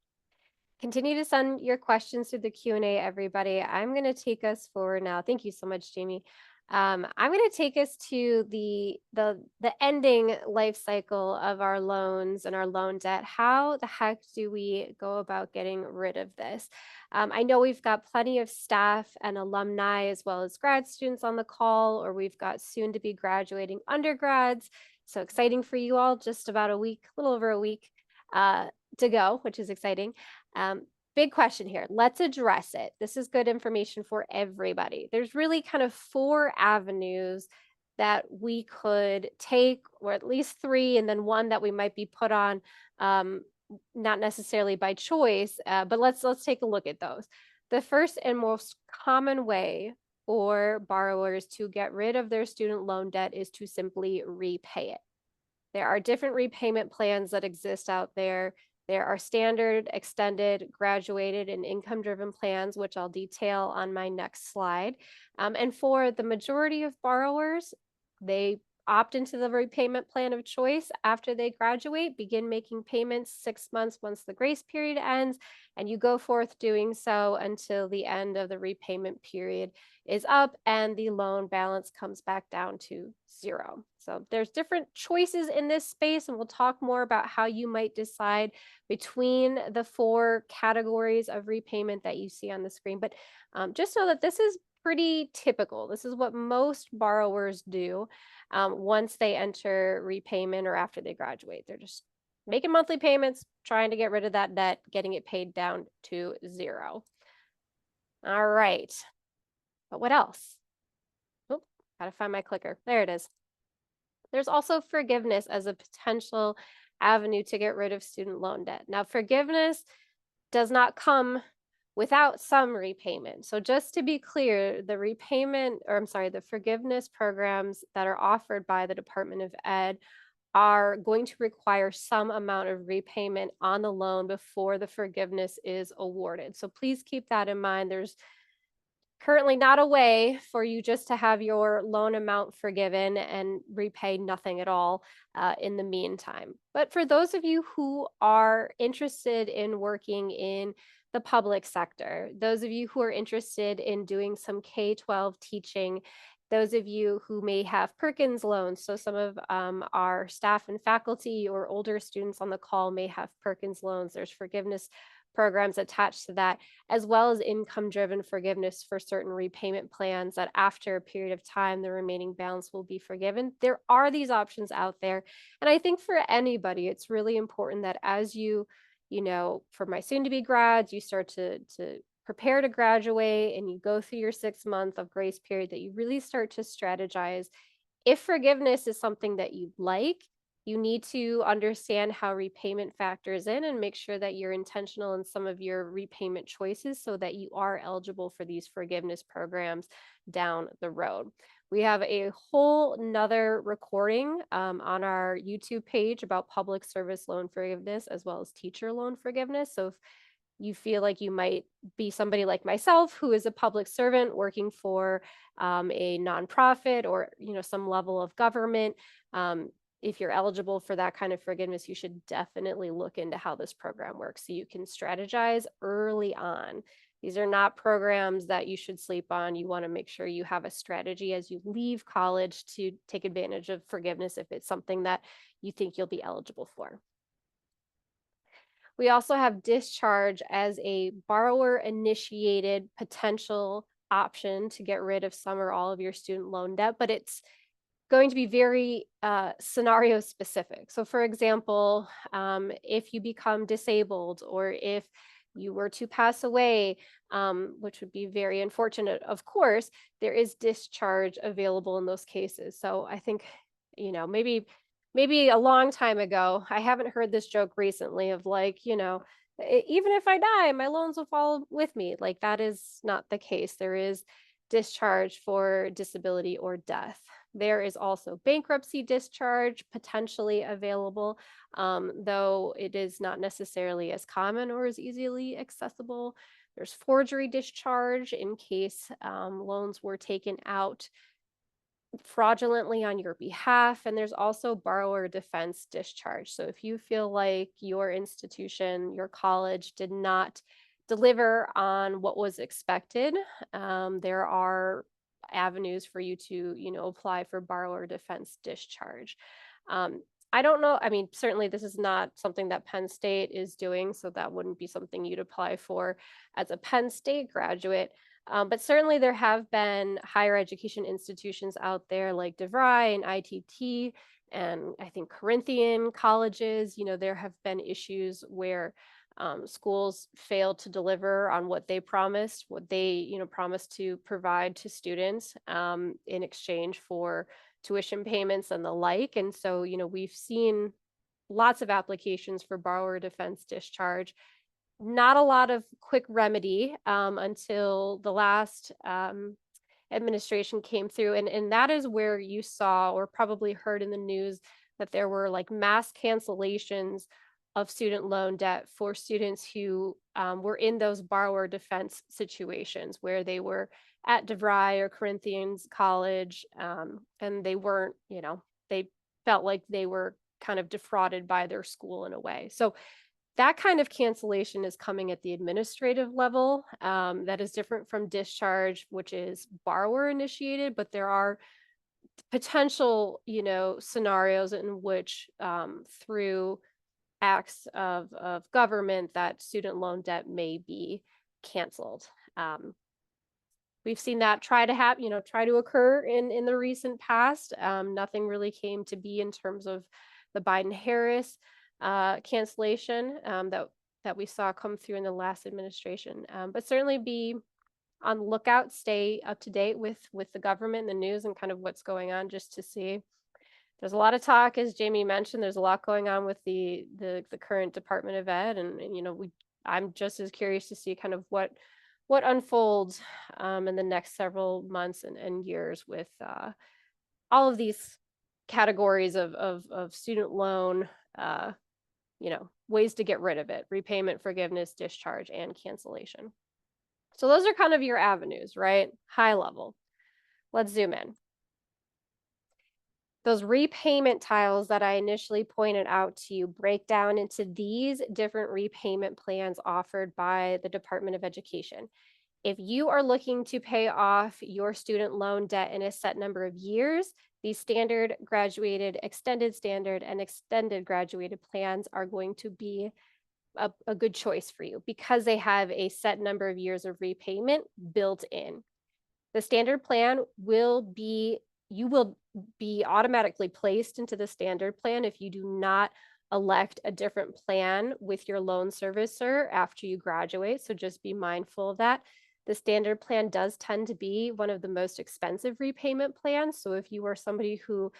Continue to send your questions through the Q&A, everybody. I'm going to take us forward now. Thank you so much, Jamie. I'm going to take us to the ending life cycle of our loans and our loan debt. How the heck do we go about getting rid of this? I know we've got plenty of staff and alumni as well as grad students on the call, or we've got soon to be graduating undergrads. So exciting for you all, just about a week, a little over a week to go, which is exciting. Big question here. Let's address it. This is good information for everybody. There's really kind of four avenues that we could take, or at least three, and then one that we might be put on, um, not necessarily by choice, but let's take a look at those. The first and most common way for borrowers to get rid of their student loan debt is to simply repay it. There are different repayment plans that exist out there. There are standard, extended, graduated, and income driven plans, which I'll detail on my next slide. And for the majority of borrowers, they opt into the repayment plan of choice after they graduate, begin making payments 6 months once the grace period ends, and you go forth doing so until the end of the repayment period is up and the loan balance comes back down to zero. So there's different choices in this space, and we'll talk more about how you might decide between the four categories of repayment that you see on the screen. But just know that this is pretty typical. This is what most borrowers do once they enter repayment or after they graduate. They're just making monthly payments, trying to get rid of that debt, getting it paid down to zero. All right. But what else? Oh, gotta find my clicker. There it is. There's also forgiveness as a potential avenue to get rid of student loan debt. Now, forgiveness does not come without some repayment. So just to be clear, the repayment, or I'm sorry, the forgiveness programs that are offered by the Department of Ed are going to require some amount of repayment on the loan before the forgiveness is awarded. So please keep that in mind. There's currently not a way for you just to have your loan amount forgiven and repay nothing at all in the meantime. But for those of you who are interested in working in the public sector, those of you who are interested in doing some K-12 teaching, those of you who may have Perkins loans, so some of our staff and faculty or older students on the call may have Perkins loans. There's forgiveness programs attached to that, as well as income-driven forgiveness for certain repayment plans that after a period of time, the remaining balance will be forgiven. There are these options out there. And I think for anybody, it's really important that as for my soon-to-be grads, you start to prepare to graduate and you go through your 6 month of grace period, that you really start to strategize. If forgiveness is something that you'd like, You need to understand how repayment factors in and make sure that you're intentional in some of your repayment choices so that you are eligible for these forgiveness programs down the road. We have a whole nother recording on our YouTube page about public service loan forgiveness as well as teacher loan forgiveness. So if you feel like you might be somebody like myself who is a public servant working for a nonprofit or some level of government, um, if you're eligible for that kind of forgiveness, you should definitely look into how this program works so you can strategize early on. These are not programs that you should sleep on. You want to make sure you have a strategy as you leave college to take advantage of forgiveness if it's something that you think you'll be eligible for. We also have discharge as a borrower initiated potential option to get rid of some or all of your student loan debt, but it's going to be very scenario specific. So, for example, if you become disabled or if you were to pass away, which would be very unfortunate, of course, there is discharge available in those cases. So, I think, maybe a long time ago, I haven't heard this joke recently of like, even if I die, my loans will follow with me. Like, that is not the case. There is discharge for disability or death. There is also bankruptcy discharge potentially available, though it is not necessarily as common or as easily accessible. There's forgery discharge in case loans were taken out fraudulently on your behalf. And there's also borrower defense discharge. So if you feel like your institution, your college did not deliver on what was expected, there are avenues for you to, apply for borrower defense discharge. Um, I don't know. I mean, certainly this is not something that Penn State is doing, so that wouldn't be something you'd apply for as a Penn State graduate. But certainly there have been higher education institutions out there like DeVry and ITT, and I think Corinthian colleges. There have been issues where schools failed to deliver on what they promised to provide to students in exchange for tuition payments and the like. And so, we've seen lots of applications for borrower defense discharge, not a lot of quick remedy until the last administration came through. And that is where you saw or probably heard in the news that there were like mass cancellations of student loan debt for students who were in those borrower defense situations where they were at DeVry or Corinthians College, and they weren't, they felt like they were kind of defrauded by their school in a way. So that kind of cancellation is coming at the administrative level. That is different from discharge, which is borrower initiated, but there are potential, scenarios in which through acts of government that student loan debt may be canceled. We've seen that try to occur in the recent past. Nothing really came to be in terms of the Biden-Harris cancellation that we saw come through in the last administration. But certainly be on the lookout, stay up to date with the government, the news, and kind of what's going on, just to see. There's a lot of talk, as Jamie mentioned. There's a lot going on with the current Department of Ed, and I'm just as curious to see kind of what unfolds in the next several months and years with all of these categories of student loan, ways to get rid of it: repayment, forgiveness, discharge, and cancellation. So those are kind of your avenues, right? High level. Let's zoom in. Those repayment tiles that I initially pointed out to you break down into these different repayment plans offered by the Department of Education. If you are looking to pay off your student loan debt in a set number of years, these standard, graduated, extended standard, and extended graduated plans are going to be a good choice for you because they have a set number of years of repayment built in. The standard plan you will be automatically placed into the standard plan if you do not elect a different plan with your loan servicer after you graduate. So just be mindful of that. The standard plan does tend to be one of the most expensive repayment plans. So if you are somebody who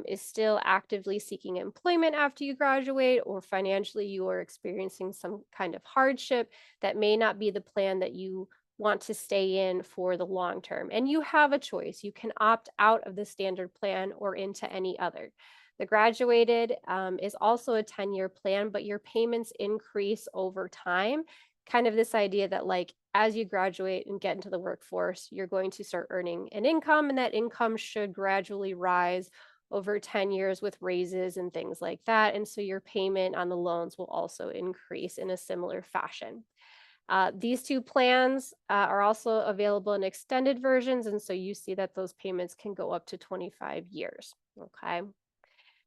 is still actively seeking employment after you graduate, or financially you are experiencing some kind of hardship, that may not be the plan that you want to stay in for the long term. And you have a choice. You can opt out of the standard plan or into any other. The graduated is also a 10-year plan, but your payments increase over time. Kind of this idea that, like, as you graduate and get into the workforce, you're going to start earning an income, and that income should gradually rise over 10 years with raises and things like that. And so your payment on the loans will also increase in a similar fashion. These two plans are also available in extended versions. And so you see that those payments can go up to 25 years. Okay.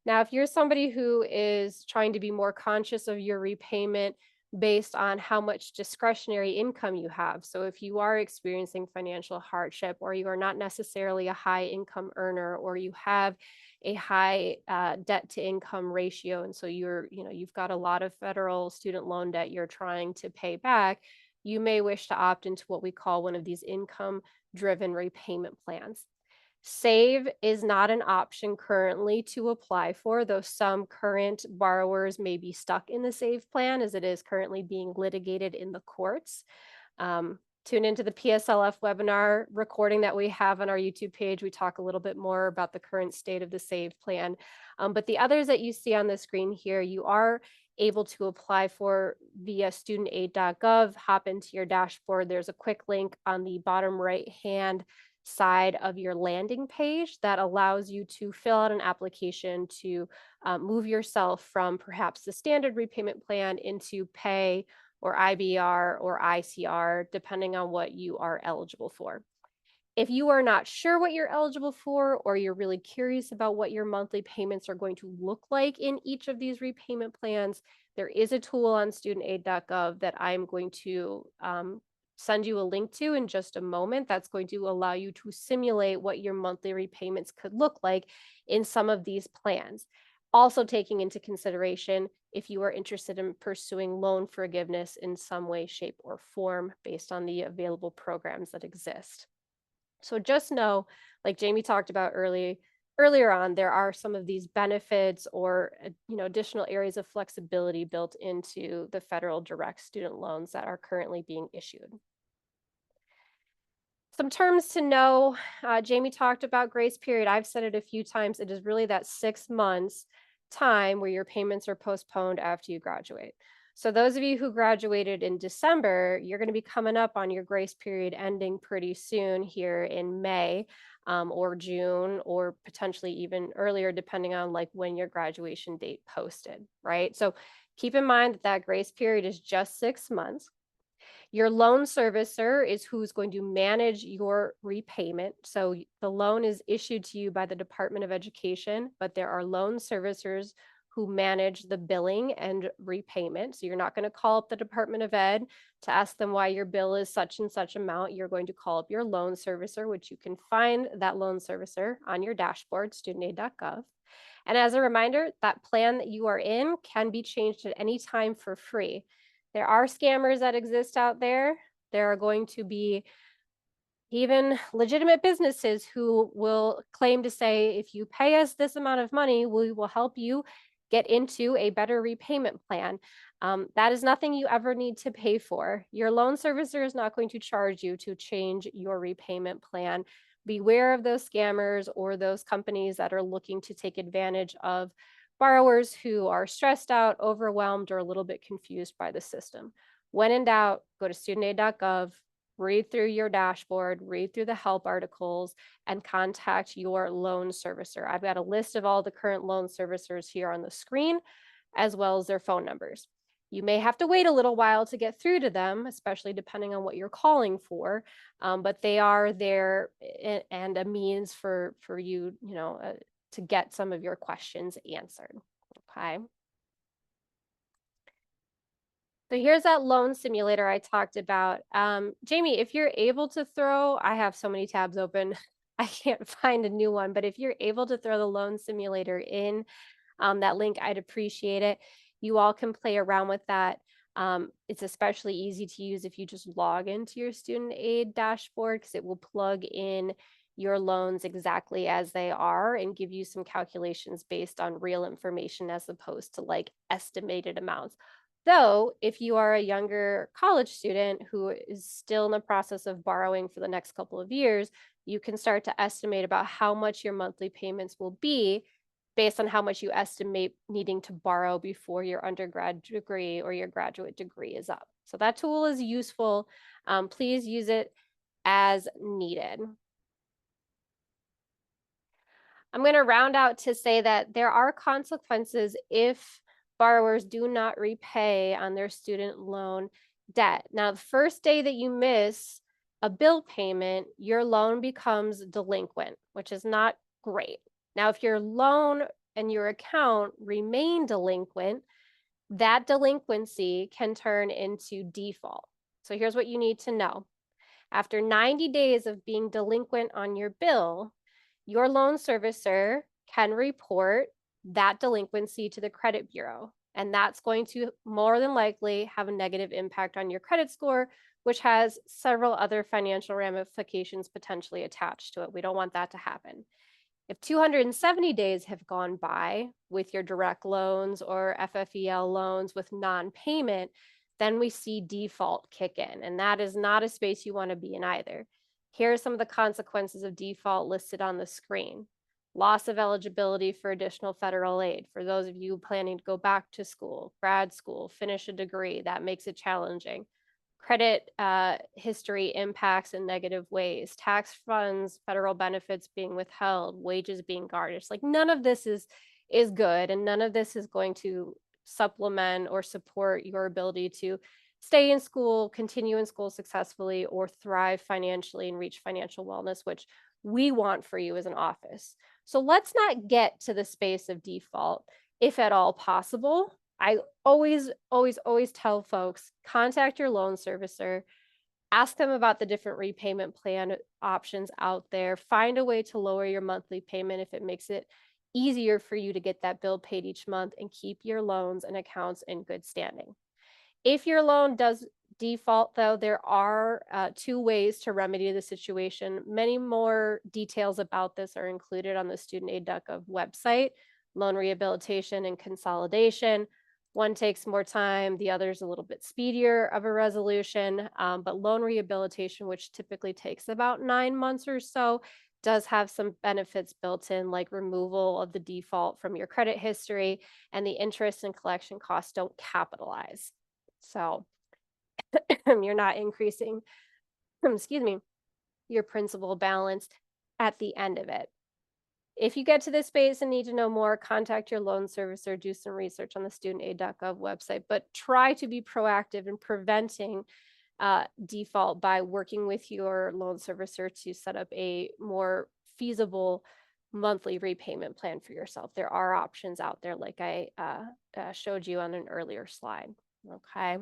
Now, if you're somebody who is trying to be more conscious of your repayment based on how much discretionary income you have, so if you are experiencing financial hardship, or you are not necessarily a high income earner, or you have a high debt to income ratio, and so you've got a lot of federal student loan debt you're trying to pay back, you may wish to opt into what we call one of these income driven repayment plans. Save is not an option currently to apply for, though some current borrowers may be stuck in the Save plan as it is currently being litigated in the courts. Tune into the PSLF webinar recording that we have on our YouTube page. We talk a little bit more about the current state of the Save plan. But the others that you see on the screen here, you are able to apply for via studentaid.gov. Hop into your dashboard. There's a quick link on the bottom right hand side of your landing page that allows you to fill out an application to move yourself from perhaps the standard repayment plan into pay or IBR or ICR, depending on what you are eligible for. If you are not sure what you're eligible for, or you're really curious about what your monthly payments are going to look like in each of these repayment plans, there is a tool on studentaid.gov that I'm going to send you a link to in just a moment that's going to allow you to simulate what your monthly repayments could look like in some of these plans. Also taking into consideration if you are interested in pursuing loan forgiveness in some way, shape, or form based on the available programs that exist. So just know, like Jamie talked about earlier on, there are some of these benefits or additional areas of flexibility built into the federal direct student loans that are currently being issued. Some terms to know, Jamie talked about grace period. I've said it a few times. It is really that 6 months time where your payments are postponed after you graduate. So those of you who graduated in December, you're going to be coming up on your grace period ending pretty soon here in May, or June, or potentially even earlier, depending on like when your graduation date posted, right? So keep in mind that that grace period is just 6 months. Your loan servicer is who's going to manage your repayment. So the loan is issued to you by the Department of Education, but there are loan servicers who manage the billing and repayment. So you're not going to call up the Department of Ed to ask them why your bill is such and such amount. You're going to call up your loan servicer, which you can find that loan servicer on your dashboard, studentaid.gov. And as a reminder, that plan that you are in can be changed at any time for free. There are scammers that exist out there. There are going to be even legitimate businesses who will claim to say, if you pay us this amount of money, we will help you get into a better repayment plan. That is nothing you ever need to pay for. Your loan servicer is not going to charge you to change your repayment plan. Beware of those scammers or those companies that are looking to take advantage of borrowers who are stressed out, overwhelmed, or a little bit confused by the system. When in doubt, go to studentaid.gov, read through your dashboard, read through the help articles, and contact your loan servicer. I've got a list of all the current loan servicers here on the screen, as well as their phone numbers. You may have to wait a little while to get through to them, especially depending on what you're calling for, but they are there and a means for you, to get some of your questions answered. Okay. So here's that loan simulator I talked about. Jamie, if you're able to throw, I have so many tabs open, I can't find a new one, but if you're able to throw the loan simulator in that link, I'd appreciate it. You all can play around with that. It's especially easy to use if you just log into your student aid dashboard because it will plug in your loans exactly as they are and give you some calculations based on real information as opposed to like estimated amounts. Though, if you are a younger college student who is still in the process of borrowing for the next couple of years, you can start to estimate about how much your monthly payments will be based on how much you estimate needing to borrow before your undergrad degree or your graduate degree is up. So that tool is useful. Please use it as needed. I'm going to round out to say that there are consequences if borrowers do not repay on their student loan debt. Now, the first day that you miss a bill payment, your loan becomes delinquent, which is not great. Now, if your loan and your account remain delinquent, that delinquency can turn into default. So here's what you need to know. After 90 days of being delinquent on your bill, your loan servicer can report that delinquency to the credit bureau. And that's going to more than likely have a negative impact on your credit score, which has several other financial ramifications potentially attached to it. We don't want that to happen. If 270 days have gone by with your direct loans or FFEL loans with non-payment, then we see default kick in, and that is not a space you want to be in either. Here are some of the consequences of default listed on the screen. Loss of eligibility for additional federal aid. For those of you planning to go back to school, grad school, finish a degree, that makes it challenging. Credit history impacts in negative ways, tax funds, federal benefits being withheld, wages being garnished. Like none of this is good, and none of this is going to supplement or support your ability to stay in school, continue in school successfully, or thrive financially and reach financial wellness, which we want for you as an office. So let's not get to the space of default, if at all possible. I always tell folks, contact your loan servicer, ask them about the different repayment plan options out there, find a way to lower your monthly payment if it makes it easier for you to get that bill paid each month and keep your loans and accounts in good standing. If your loan does default, though, there are two ways to remedy the situation. Many more details about this are included on the studentaid.gov website, loan rehabilitation and consolidation. One takes more time, the other is a little bit speedier of a resolution, but loan rehabilitation, which typically takes about 9 months or so, does have some benefits built in, like removal of the default from your credit history, and the interest and collection costs don't capitalize. So you're not increasing, excuse me, your principal balance at the end of it. If you get to this space and need to know more, contact your loan servicer, do some research on the studentaid.gov website, but try to be proactive in preventing default by working with your loan servicer to set up a more feasible monthly repayment plan for yourself. There are options out there, like I showed you on an earlier slide. Okay.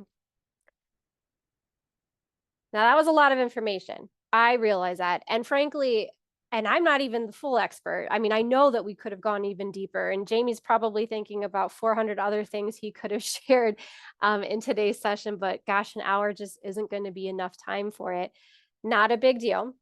Now, that was a lot of information. I realize that. And frankly, and I'm not even the full expert. I mean, I know that we could have gone even deeper, and Jamie's probably thinking about 400 other things he could have shared in today's session, but gosh, an hour just isn't going to be enough time for it. Not a big deal.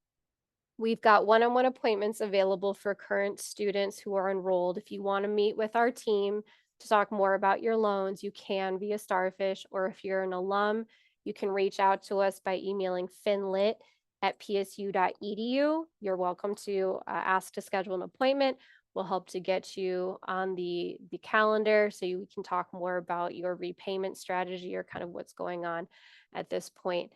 We've got one-on-one appointments available for current students who are enrolled. If you want to meet with our team to talk more about your loans, you can via Starfish, or if you're an alum, you can reach out to us by emailing finlit@psu.edu. You're welcome to ask to schedule an appointment. We'll help to get you on the calendar so we can talk more about your repayment strategy or kind of what's going on at this point.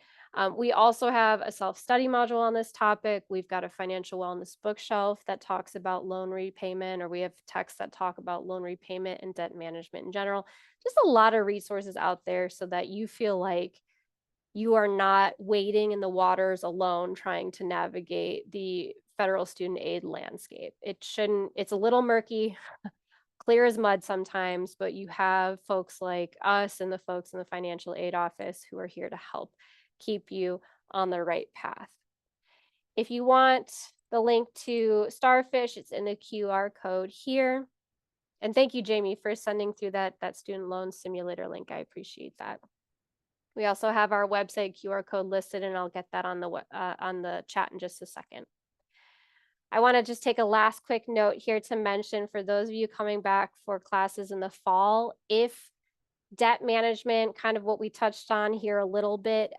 We also have a self-study module on this topic. We've got a financial wellness bookshelf that talks about loan repayment, or we have texts that talk about loan repayment and debt management in general. Just a lot of resources out there so that you feel like you are not wading in the waters alone trying to navigate the federal student aid landscape. It's a little murky, clear as mud sometimes, but you have folks like us and the folks in the financial aid office who are here to help keep you on the right path. If you want the link to Starfish, it's in the QR code here. And thank you, Jamie, for sending through that student loan simulator link. I appreciate that. We also have our website QR code listed, and I'll get that on on the chat in just a second. I want to just take a last quick note here to mention for those of you coming back for classes in the fall, if debt management, kind of what we touched on here a little bit,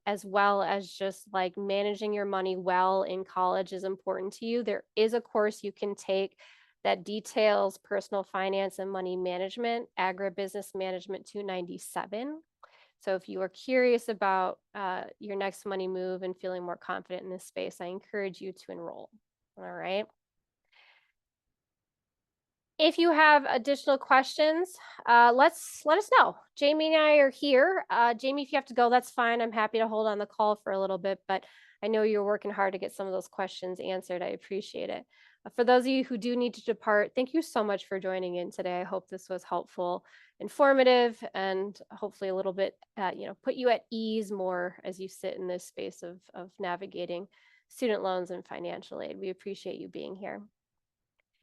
as well as just like managing your money well in college is important to you. There is a course you can take that details personal finance and money management, agribusiness management 297. So if you are curious about your next money move and feeling more confident in this space, I encourage you to enroll. All right. If you have additional questions, let us know. Jamie and I are here. Jamie, if you have to go, that's fine. I'm happy to hold on the call for a little bit, but I know you're working hard to get some of those questions answered. I appreciate it. For those of you who do need to depart, thank you so much for joining in today. I hope this was helpful, informative, and hopefully a little bit, put you at ease more as you sit in this space of navigating student loans and financial aid. We appreciate you being here.